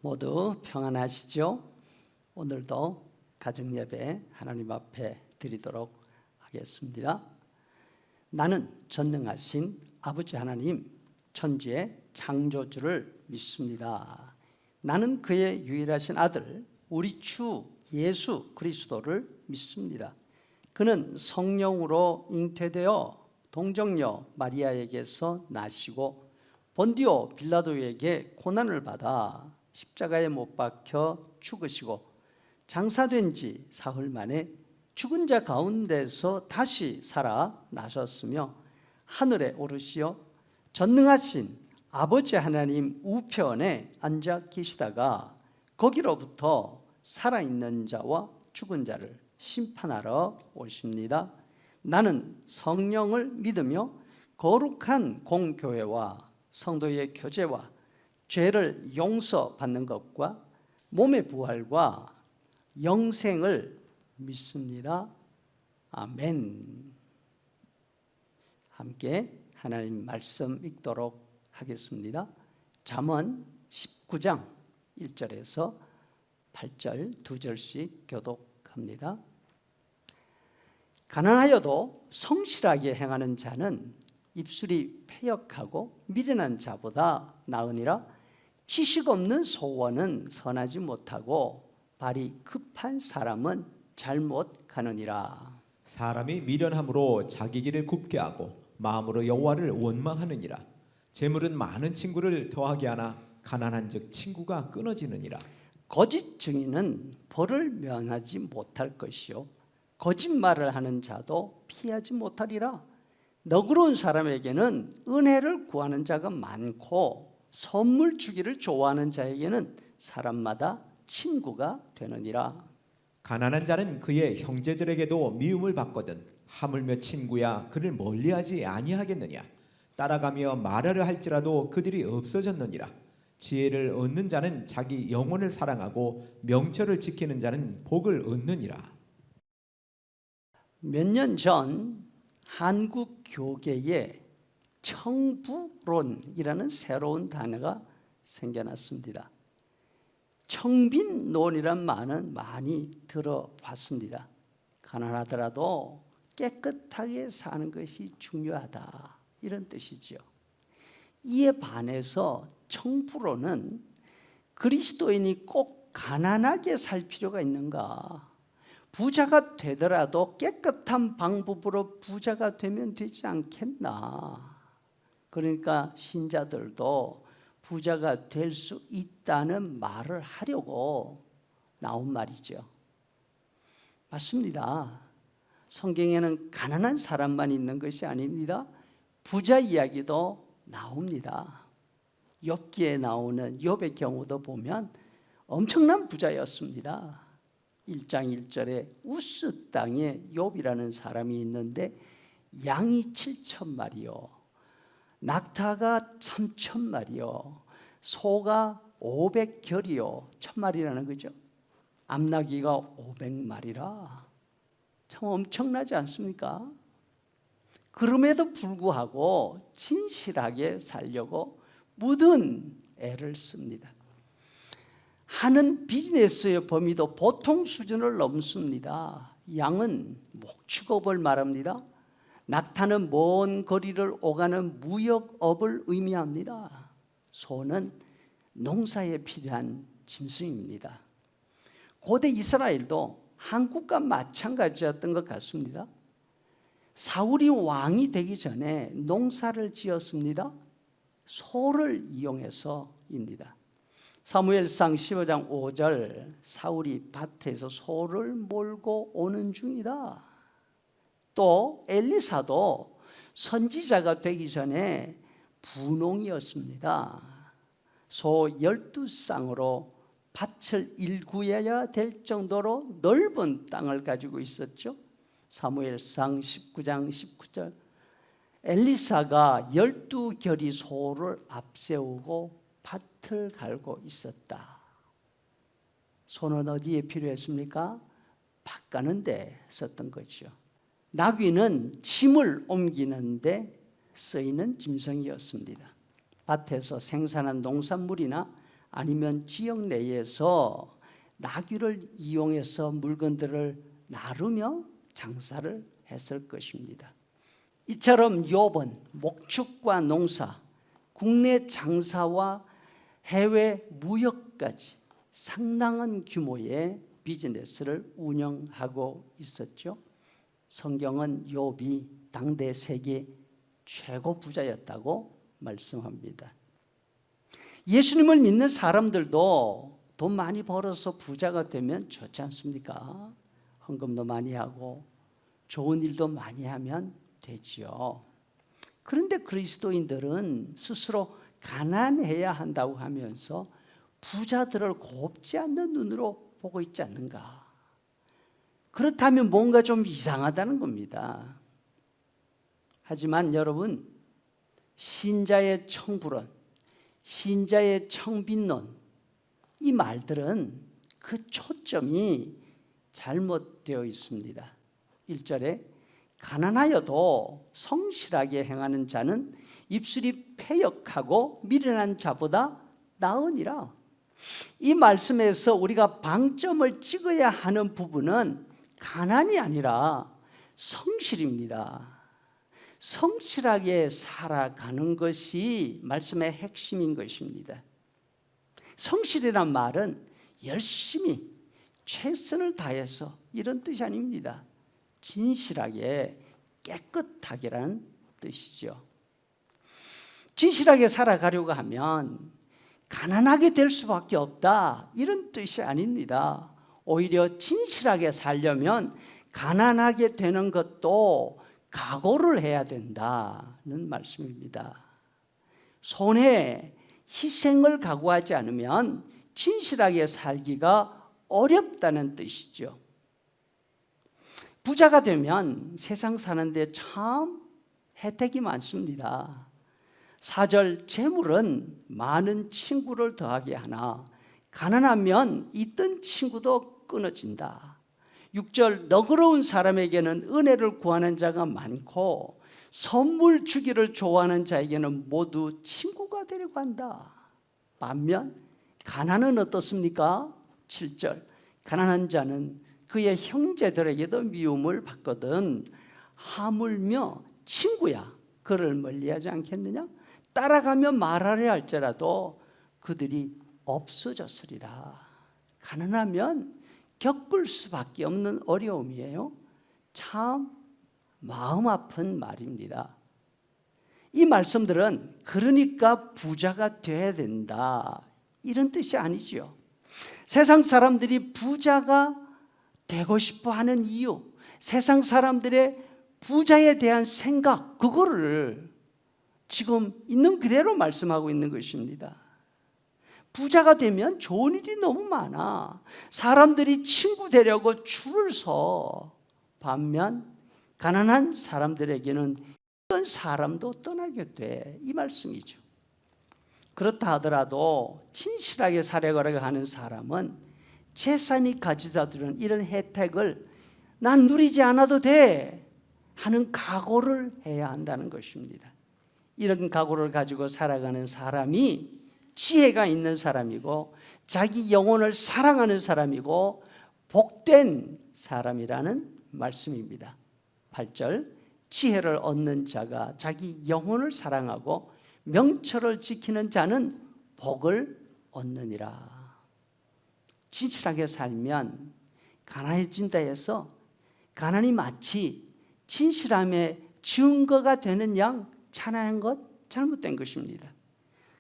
모두 평안하시죠? 오늘도 가정예배 하나님 앞에 드리도록 하겠습니다. 나는 전능하신 아버지 하나님, 천지의 창조주를 믿습니다. 나는 그의 유일하신 아들, 우리 주 예수 그리스도를 믿습니다. 그는 성령으로 잉태되어 동정녀 마리아에게서 나시고 본디오 빌라도에게 고난을 받아 십자가에 못 박혀 죽으시고 장사된 지 사흘 만에 죽은 자 가운데서 다시 살아나셨으며 하늘에 오르시어 전능하신 아버지 하나님 우편에 앉아 계시다가 거기로부터 살아있는 자와 죽은 자를 심판하러 오십니다. 나는 성령을 믿으며 거룩한 공교회와 성도의 교제와 죄를 용서받는 것과 몸의 부활과 영생을 믿습니다. 아멘. 함께 하나님 말씀 읽도록 하겠습니다. 잠언 19장 1절에서 8절 2절씩 교독합니다. 가난하여도 성실하게 행하는 자는 입술이 패역하고 미련한 자보다 나으니라. 지식 없는 소원은 선하지 못하고 발이 급한 사람은 잘못 가느니라. 사람이 미련함으로 자기 길을 굽게 하고 마음으로 여호와를 원망하느니라. 재물은 많은 친구를 더하게 하나 가난한즉 친구가 끊어지느니라. 거짓 증인은 벌을 면하지 못할 것이요 거짓말을 하는 자도 피하지 못하리라. 너그러운 사람에게는 은혜를 구하는 자가 많고 선물 주기를 좋아하는 자에게는 사람마다 친구가 되느니라. 가난한 자는 그의 형제들에게도 미움을 받거든 하물며 친구야 그를 멀리하지 아니하겠느냐. 따라가며 말하려 할지라도 그들이 없어졌느니라. 지혜를 얻는 자는 자기 영혼을 사랑하고 명철을 지키는 자는 복을 얻느니라. 몇 년 전 한국 교계에 청부론이라는 새로운 단어가 생겨났습니다. 청빈론이란 말은 많이 들어봤습니다. 가난하더라도 깨끗하게 사는 것이 중요하다, 이런 뜻이죠. 이에 반해서 청부론은 그리스도인이 꼭 가난하게 살 필요가 있는가? 부자가 되더라도 깨끗한 방법으로 부자가 되면 되지 않겠나? 그러니까 신자들도 부자가 될 수 있다는 말을 하려고 나온 말이죠. 맞습니다. 성경에는 가난한 사람만 있는 것이 아닙니다. 부자 이야기도 나옵니다. 욥기에 나오는 욥의 경우도 보면 엄청난 부자였습니다. 1장 1절에 우스 땅에 욥이라는 사람이 있는데 양이 7,000마리요, 낙타가 3,000마리요, 소가 500결이요, 1,000마리라는 거죠. 암나귀가 500마리라 참 엄청나지 않습니까? 그럼에도 불구하고 진실하게 살려고 모든 애를 씁니다. 하는 비즈니스의 범위도 보통 수준을 넘습니다. 양은 목축업을 말합니다. 낙타는 먼 거리를 오가는 무역업을 의미합니다. 소는 농사에 필요한 짐승입니다. 고대 이스라엘도 한국과 마찬가지였던 것 같습니다. 사울이 왕이 되기 전에 농사를 지었습니다. 소를 이용해서입니다. 사무엘상 15장 5절, 사울이 밭에서 소를 몰고 오는 중이다. 또 엘리사도 선지자가 되기 전에 분홍이었습니다. 소 12쌍으로 밭을 일구어야 될 정도로 넓은 땅을 가지고 있었죠. 사무엘상 19장 19절, 엘리사가 12결의 소를 앞세우고 밭을 갈고 있었다. 소는 어디에 필요했습니까? 밭 가는 데 썼던 거죠. 나귀는 짐을 옮기는 데 쓰이는 짐승이었습니다. 밭에서 생산한 농산물이나 아니면 지역 내에서 나귀를 이용해서 물건들을 나르며 장사를 했을 것입니다. 이처럼 욥은 목축과 농사, 국내 장사와 해외 무역까지 상당한 규모의 비즈니스를 운영하고 있었죠. 성경은 욥이 당대 세계 최고 부자였다고 말씀합니다. 예수님을 믿는 사람들도 돈 많이 벌어서 부자가 되면 좋지 않습니까? 헌금도 많이 하고 좋은 일도 많이 하면 되지요. 그런데 그리스도인들은 스스로 가난해야 한다고 하면서 부자들을 곱지 않는 눈으로 보고 있지 않는가? 그렇다면 뭔가 좀 이상하다는 겁니다. 하지만 여러분, 신자의 청불원, 신자의 청빈론, 이 말들은 그 초점이 잘못되어 있습니다. 1절에 가난하여도 성실하게 행하는 자는 입술이 패역하고 미련한 자보다 나으니라. 이 말씀에서 우리가 방점을 찍어야 하는 부분은 가난이 아니라 성실입니다. 성실하게 살아가는 것이 말씀의 핵심인 것입니다. 성실이란 말은 열심히 최선을 다해서 이런 뜻이 아닙니다. 진실하게 깨끗하게라는 뜻이죠. 진실하게 살아가려고 하면 가난하게 될 수밖에 없다, 이런 뜻이 아닙니다. 오히려 진실하게 살려면 가난하게 되는 것도 각오를 해야 된다는 말씀입니다. 손해, 희생을 각오하지 않으면 진실하게 살기가 어렵다는 뜻이죠. 부자가 되면 세상 사는데 참 혜택이 많습니다. 4절, 재물은 많은 친구를 더하게 하나 가난하면 있던 친구도 끊어진다. 6절, 너그러운 사람에게는 은혜를 구하는 자가 많고 선물 주기를 좋아하는 자에게는 모두 친구가 되려고 한다. 반면 가난은 어떻습니까? 7절, 가난한 자는 그의 형제들에게도 미움을 받거든 하물며 친구야 그를 멀리하지 않겠느냐? 따라가며 말하려 할지라도 그들이 없어졌으리라. 가난하면 겪을 수밖에 없는 어려움이에요. 참 마음 아픈 말입니다. 이 말씀들은 그러니까 부자가 돼야 된다, 이런 뜻이 아니죠. 세상 사람들이 부자가 되고 싶어 하는 이유, 세상 사람들의 부자에 대한 생각, 그거를 지금 있는 그대로 말씀하고 있는 것입니다. 부자가 되면 좋은 일이 너무 많아. 사람들이 친구 되려고 줄을 서. 반면 가난한 사람들에게는 어떤 사람도 떠나게 돼, 이 말씀이죠. 그렇다 하더라도 진실하게 살아가려고 하는 사람은 재산이 가지다 들은 이런 혜택을 난 누리지 않아도 돼 하는 각오를 해야 한다는 것입니다. 이런 각오를 가지고 살아가는 사람이 지혜가 있는 사람이고 자기 영혼을 사랑하는 사람이고 복된 사람이라는 말씀입니다. 8절, 지혜를 얻는 자가 자기 영혼을 사랑하고 명철을 지키는 자는 복을 얻느니라. 진실하게 살면 가난해진다 해서 가난이 마치 진실함의 증거가 되는 양 찬양한 것 잘못된 것입니다.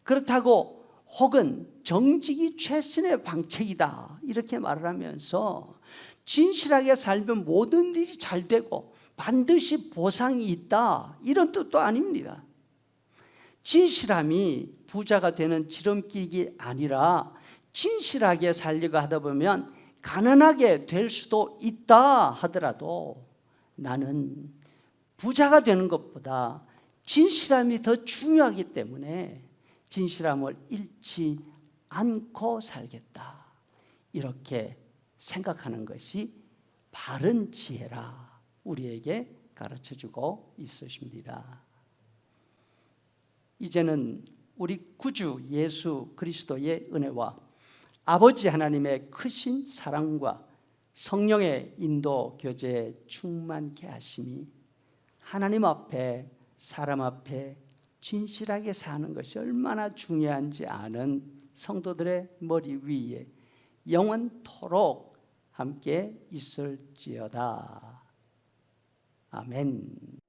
그렇다고 혹은 정직이 최선의 방책이다 이렇게 말을 하면서 진실하게 살면 모든 일이 잘 되고 반드시 보상이 있다, 이런 뜻도 아닙니다. 진실함이 부자가 되는 지름길이 아니라 진실하게 살려고 하다 보면 가난하게 될 수도 있다 하더라도 나는 부자가 되는 것보다 진실함이 더 중요하기 때문에 진실함을 잃지 않고 살겠다, 이렇게 생각하는 것이 바른 지혜라 우리에게 가르쳐주고 있으십니다. 이제는 우리 구주 예수 그리스도의 은혜와 아버지 하나님의 크신 사랑과 성령의 인도 교제에 충만케 하심이 하나님 앞에 사람 앞에 진실하게 사는 것이 얼마나 중요한지 아는 성도들의 머리 위에 영원토록 함께 있을지어다. 아멘.